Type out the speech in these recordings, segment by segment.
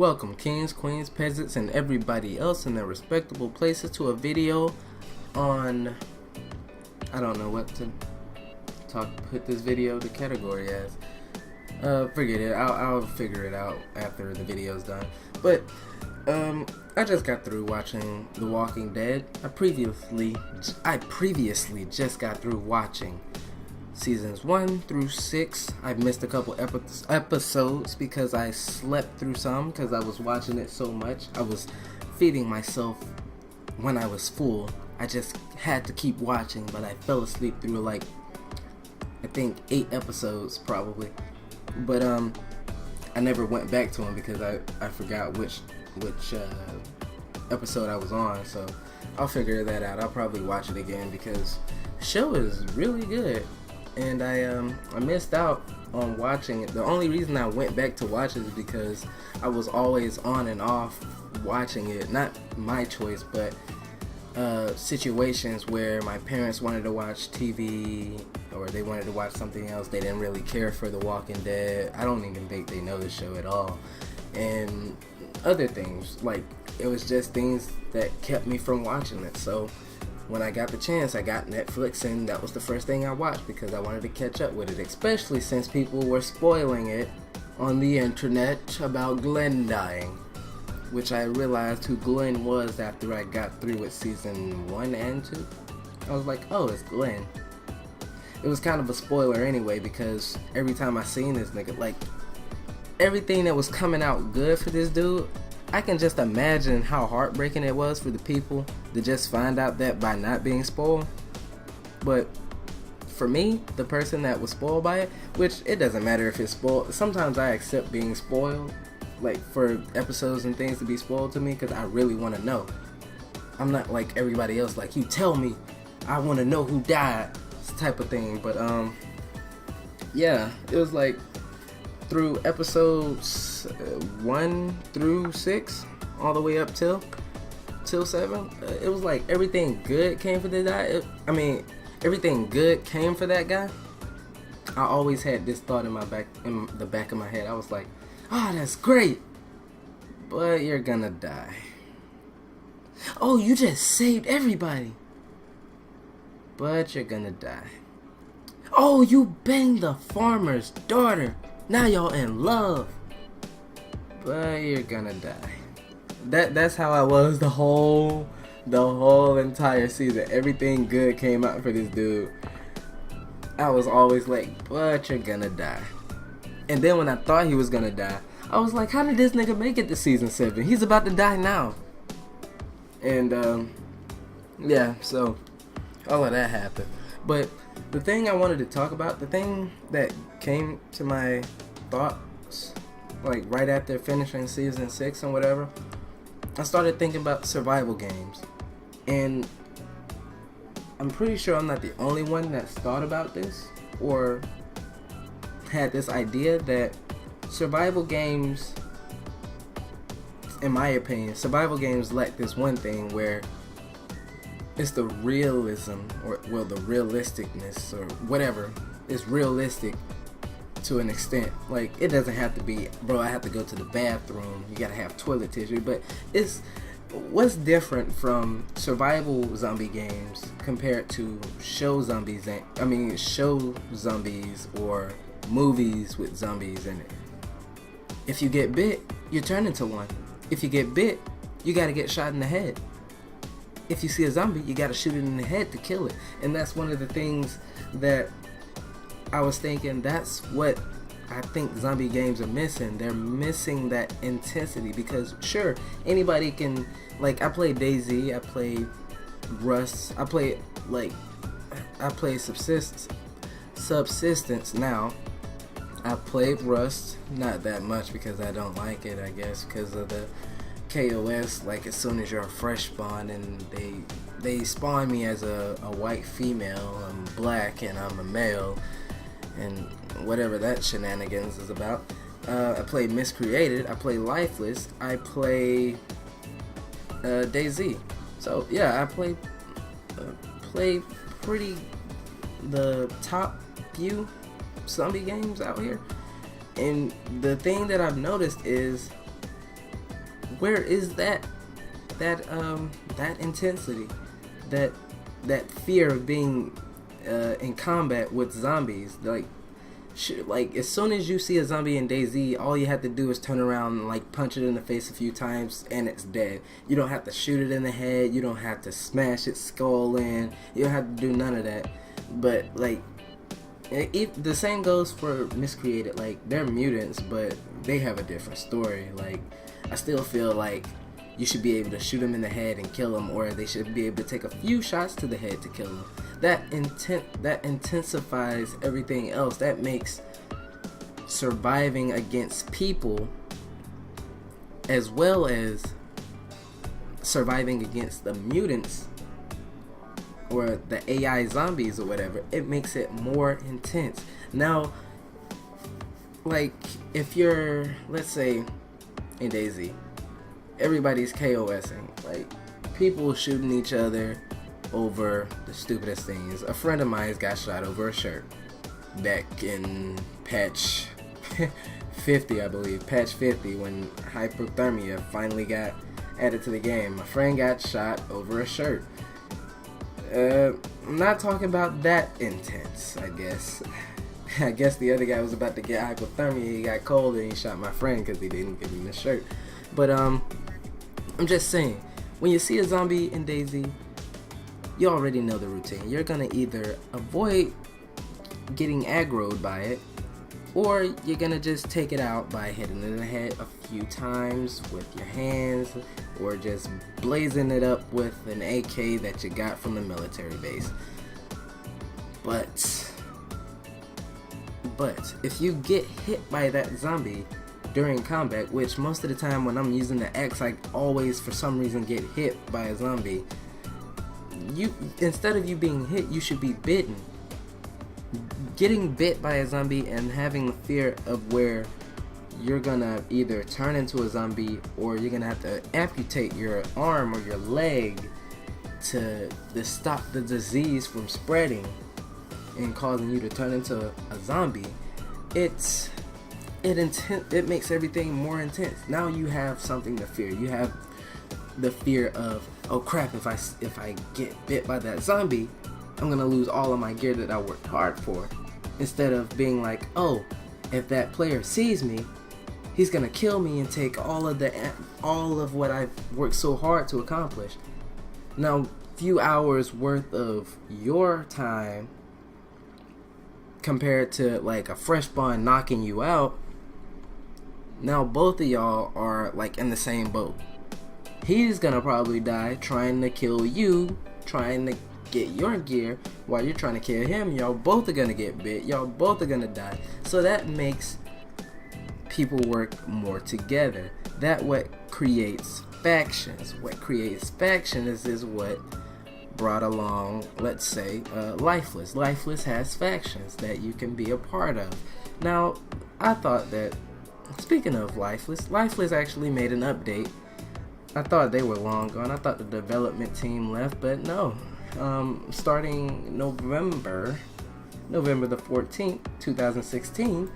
Welcome kings, queens, peasants, and everybody else in their respectable places to a video on, I don't know what to put this video to category as. Forget it, I'll figure it out after the video's done. But, I just got through watching The Walking Dead. I previously just got through watching seasons 1 through 6. I've missed a couple episodes because I slept through some because I was watching it so much. I was feeding myself when I was full. I just had to keep watching, but I fell asleep through like, I think 8 episodes probably. But I never went back to them because I forgot which episode I was on, so I'll figure that out. I'll probably watch it again because the show is really good. And I missed out on watching it. The only reason I went back to watch it is because I was always on and off watching it. Not my choice, but situations where my parents wanted to watch TV or they wanted to watch something else. They didn't really care for The Walking Dead. I don't even think they know the show at all. And other things, like it was just things that kept me from watching it. So when I got the chance, I got Netflix, and that was the first thing I watched because I wanted to catch up with it, especially since people were spoiling it on the internet about Glenn dying, which I realized who Glenn was after I got through with season 1 and 2. I was like, oh, it's Glenn. It was kind of a spoiler anyway because every time I seen this nigga, like everything that was coming out good for this dude, I can just imagine how heartbreaking it was for the people to just find out that by not being spoiled. But for me, the person that was spoiled by it, which it doesn't matter if it's spoiled. Sometimes I accept being spoiled, like for episodes and things to be spoiled to me because I really want to know. I'm not like everybody else, like you tell me, I want to know who died, type of thing. But yeah, it was like through episodes 1 through 6, all the way up till 7. It was like everything good came for the guy. Everything good came for that guy. I always had this thought in the back of my head. I was like, oh, that's great, but you're gonna die. Oh, you just saved everybody, but you're gonna die. Oh, you banged the farmer's daughter. Now y'all in love, but you're gonna die. That's how I was the whole entire season. Everything good came out for this dude. I was always like, but you're gonna die. And then when I thought he was gonna die, I was like, how did this nigga make it to season 7? He's about to die now. And yeah, so all of that happened. But the thing I wanted to talk about, the thing that came to my thoughts, like right after finishing season 6 and whatever, I started thinking about survival games. And I'm pretty sure I'm not the only one that's thought about this or had this idea that survival games, in my opinion, survival games lack this one thing where it's the realism, or well, the realisticness, or whatever. It's realistic to an extent. Like, it doesn't have to be, bro, I have to go to the bathroom, you gotta have toilet tissue. But it's what's different from survival zombie games compared to show zombies or movies with zombies in it. If you get bit, you turn into one. If you get bit, you gotta get shot in the head. If you see a zombie, you gotta shoot it in the head to kill it. And that's one of the things that I was thinking, that's what I think zombie games are missing. They're missing that intensity because sure, anybody can, like I play DayZ, I play Rust, I play Subsistence now. I played Rust, not that much because I don't like it, I guess, because of the KOS, like as soon as you're a fresh spawn and they spawn me as a white female, I'm black and I'm a male, and whatever that shenanigans is about. I play Miscreated, I play Lifeless, I play DayZ. So yeah, I play pretty the top few zombie games out here. And the thing that I've noticed is Where is that intensity, that fear of being in combat with zombies? Like as soon as you see a zombie in DayZ, all you have to do is turn around and like punch it in the face a few times and it's dead. You don't have to shoot it in the head, you don't have to smash its skull in, you don't have to do none of that. But like the same goes for Miscreated. Like, they're mutants, but they have a different story. Like, I still feel like you should be able to shoot them in the head and kill them, or they should be able to take a few shots to the head to kill them. That intensifies everything else. That makes surviving against people, as well as surviving against the mutants or the AI zombies or whatever, it makes it more intense. Now, like, if you're, let's say, in DayZ, everybody's KOSing, like, people shooting each other over the stupidest things. A friend of mine got shot over a shirt back in patch 50, I believe, patch 50, when hypothermia finally got added to the game. My friend got shot over a shirt. I'm not talking about that intense, I guess. I guess the other guy was about to get hypothermia, he got cold, and he shot my friend because he didn't give him the shirt. But I'm just saying, when you see a zombie in DayZ, you already know the routine. You're gonna either avoid getting aggroed by it, or you're gonna just take it out by hitting it in the head a few times with your hands, or just blazing it up with an AK that you got from the military base. But if you get hit by that zombie during combat, which most of the time when I'm using the X, I always for some reason get hit by a zombie, instead of you being hit, you should be bitten. Getting bit by a zombie and having the fear of where you're gonna either turn into a zombie, or you're gonna have to amputate your arm or your leg to stop the disease from spreading and causing you to turn into a zombie, it makes everything more intense. Now you have something to fear. You have the fear of, oh crap, if I get bit by that zombie, I'm gonna lose all of my gear that I worked hard for. Instead of being like, oh, if that player sees me, he's gonna kill me and take all of what I've worked so hard to accomplish. Now, few hours worth of your time compared to like a fresh spawn knocking you out. Now both of y'all are like in the same boat. He's gonna probably die trying to kill you, trying to get your gear, while you're trying to kill him. Y'all both are gonna get bit, y'all both are gonna die. So that makes people work more together. That what creates factions. What creates factions is what brought along, let's say, Lifeless. Lifeless has factions that you can be a part of. Now, I thought that, speaking of Lifeless actually made an update. I thought they were long gone. I thought the development team left, but no. Starting November the 14th, 2016,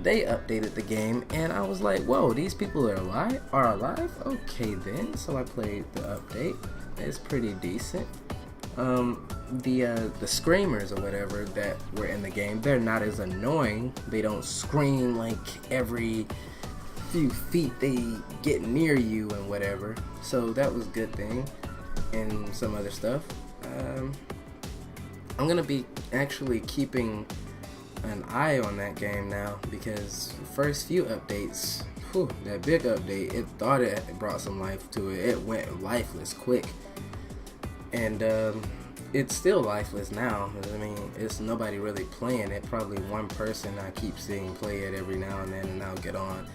they updated the game, and I was like, whoa, these people are alive? Okay then. So I played the update. It's pretty decent. The screamers or whatever that were in the game, they're not as annoying. They don't scream like every few feet they get near you and whatever. So that was a good thing. And some other stuff. I'm gonna be actually keeping an eye on that game now, because the first few updates, that big update, it thought it brought some life to it. It went lifeless quick, and it's still lifeless now. I mean, it's nobody really playing it. Probably one person I keep seeing play it every now and then, and I'll get on.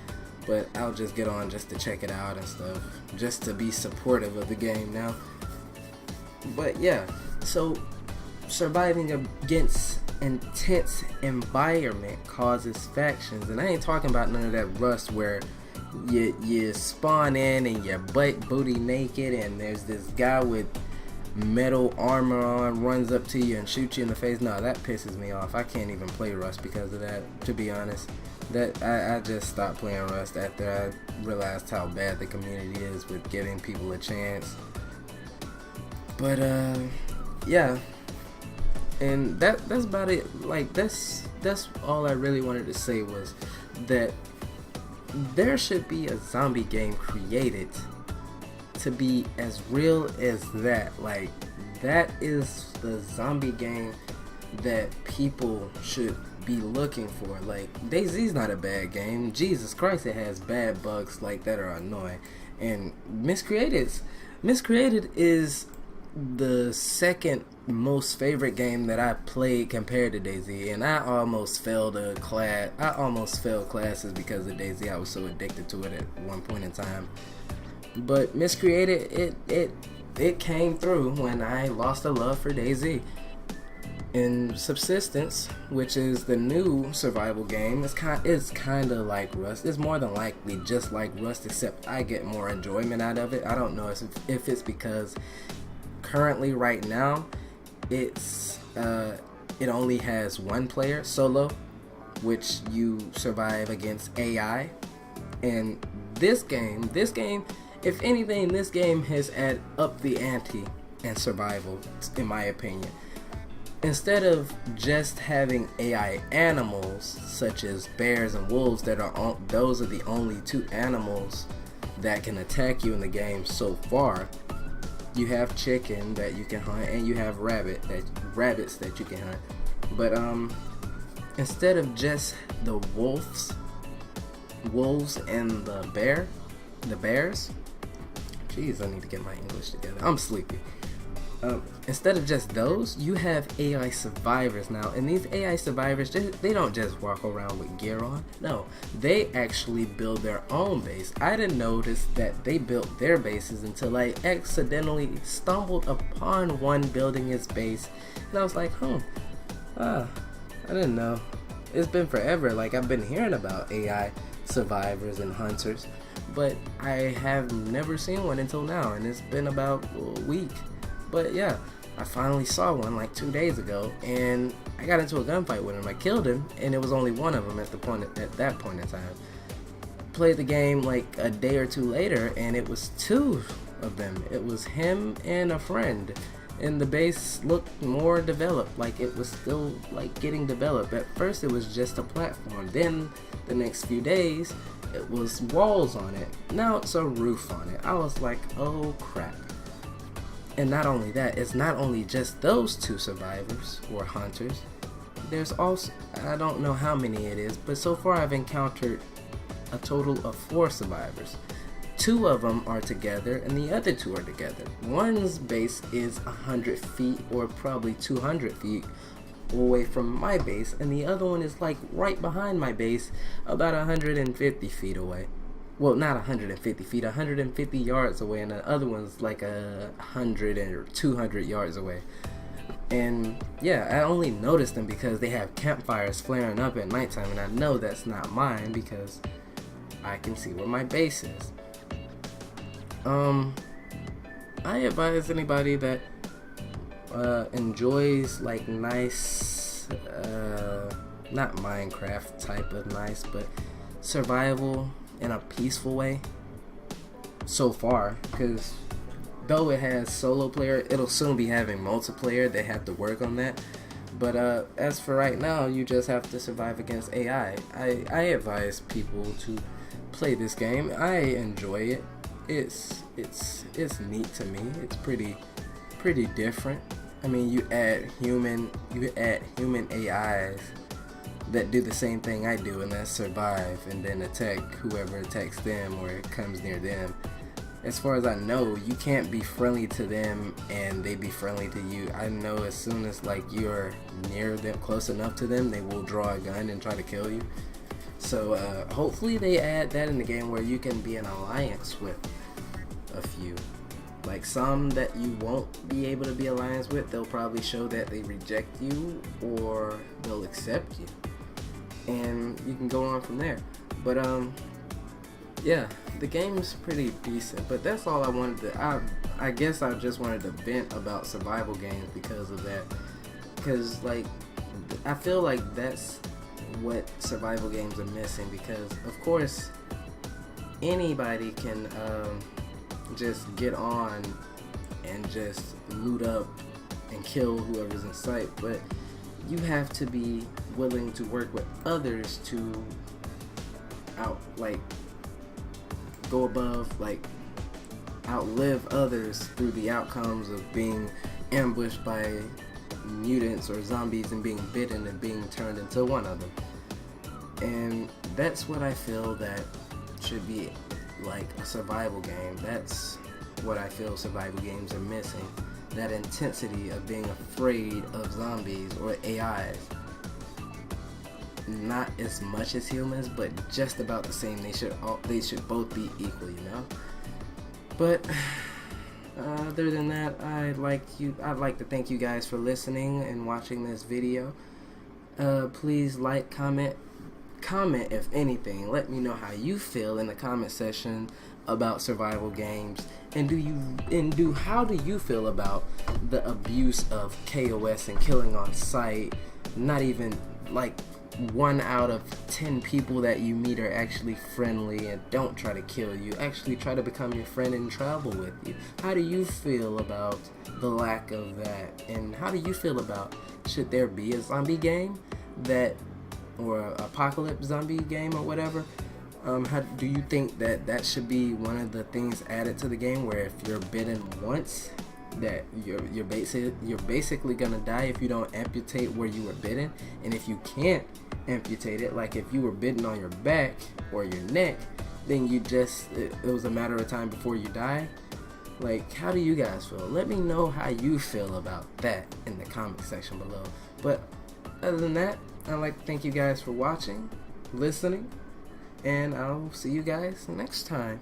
But I'll just get on just to check it out and stuff, just to be supportive of the game now. But yeah, so surviving against intense environment causes factions, and I ain't talking about none of that Rust where you spawn in and you're butt booty naked, and there's this guy with metal armor on, runs up to you and shoots you in the face. No, that pisses me off. I can't even play Rust because of that, to be honest. That I just stopped playing Rust after I realized how bad the community is with giving people a chance. But yeah, and that's about it. Like that's all I really wanted to say, was that there should be a zombie game created to be as real as that. Like, that is the zombie game that people should be looking for. Like, DayZ's not a bad game. Jesus Christ, it has bad bugs like that are annoying. And Miscreated is the second most favorite game that I played compared to DayZ, and I almost failed classes because of DayZ. I was so addicted to it at one point in time. But Miscreated, it came through when I lost a love for DayZ. And Subsistence, which is the new survival game, it's kind of like Rust. It's more than likely just like Rust, except I get more enjoyment out of it. I don't know if it's because currently right now it only has one player solo, which you survive against AI. And this game, if anything, this game has upped the ante in survival, in my opinion. Instead of just having AI animals such as bears and wolves those are the only two animals that can attack you in the game so far. You have chicken that you can hunt, and you have rabbits that you can hunt. But instead of just the wolves and the bears. Jeez, I need to get my English together. I'm sleepy. Instead of just those, you have AI survivors now, and these AI survivors, they don't just walk around with gear on. No, they actually build their own base. I didn't notice that they built their bases until I accidentally stumbled upon one building his base, and I was like, I didn't know. It's been forever. Like, I've been hearing about AI survivors and hunters, but I have never seen one until now, and it's been about a week. But yeah, I finally saw one like 2 days ago, and I got into a gunfight with him. I killed him, and it was only one of them at that point in time. Played the game like a day or two later, and it was two of them. It was him and a friend, and the base looked more developed. Like, it was still like getting developed. At first, it was just a platform. Then the next few days, it was walls on it. Now it's a roof on it. I was like, oh crap. And not only that, it's not only just those two survivors or hunters. There's also, I don't know how many it is, but so far I've encountered a total of 4 survivors. 2 of them are together, and the other 2 are together. One's base is 100 feet or probably 200 feet away from my base, and the other one is like right behind my base, about 150 feet away. Well, not 150 feet, 150 yards away, and the other one's like 100 or 200 yards away. And yeah, I only noticed them because they have campfires flaring up at nighttime, and I know that's not mine because I can see where my base is. I advise anybody that enjoys like nice, not Minecraft type of nice, but survival in a peaceful way so far, because though it has solo player, it'll soon be having multiplayer. They have to work on that, but as for right now, you just have to survive against AI. I advise people to play this game. I enjoy it. It's neat to me. It's pretty different. I mean, you add human AIs that do the same thing I do, and that's survive and then attack whoever attacks them or comes near them. As far as I know, you can't be friendly to them and they be friendly to you. I know as soon as like you're near them, close enough to them, they will draw a gun and try to kill you. So hopefully they add that in the game where you can be in alliance with a few. Like some that you won't be able to be alliance with, they'll probably show that they reject you or they'll accept you. And you can go on from there. But yeah, the game is pretty decent. But that's all I wanted to. I guess I just wanted to vent about survival games because of that. Because, like, I feel like that's what survival games are missing. Because, of course, anybody can just get on and just loot up and kill whoever's in sight. But you have to be willing to work with others to go above, like, outlive others through the outcomes of being ambushed by mutants or zombies and being bitten and being turned into one of them. And that's what I feel that should be like a survival game. That's what I feel survival games are missing. That intensity of being afraid of zombies or AIs. Not as much as humans, but just about the same. They should both be equal, you know. But other than that, I'd like to thank you guys for listening and watching this video. Please like, comment if anything. Let me know how you feel in the comment section about survival games, and how do you feel about the abuse of KOS and killing on sight? Not even like 1 out of 10 people that you meet are actually friendly and don't try to kill you, actually try to become your friend and travel with you. How do you feel about the lack of that? And how do you feel about, should there be a zombie game or an apocalypse zombie game or whatever? How do you think that should be one of the things added to the game, where if you're bitten once, that you're basically gonna die if you don't amputate where you were bitten? And if you can't amputate it, like if you were bitten on your back or your neck, then it was a matter of time before you die? Like, how do you guys feel? Let me know how you feel about that in the comment section below. But other than that, I'd like to thank you guys for watching, listening, and I'll see you guys next time.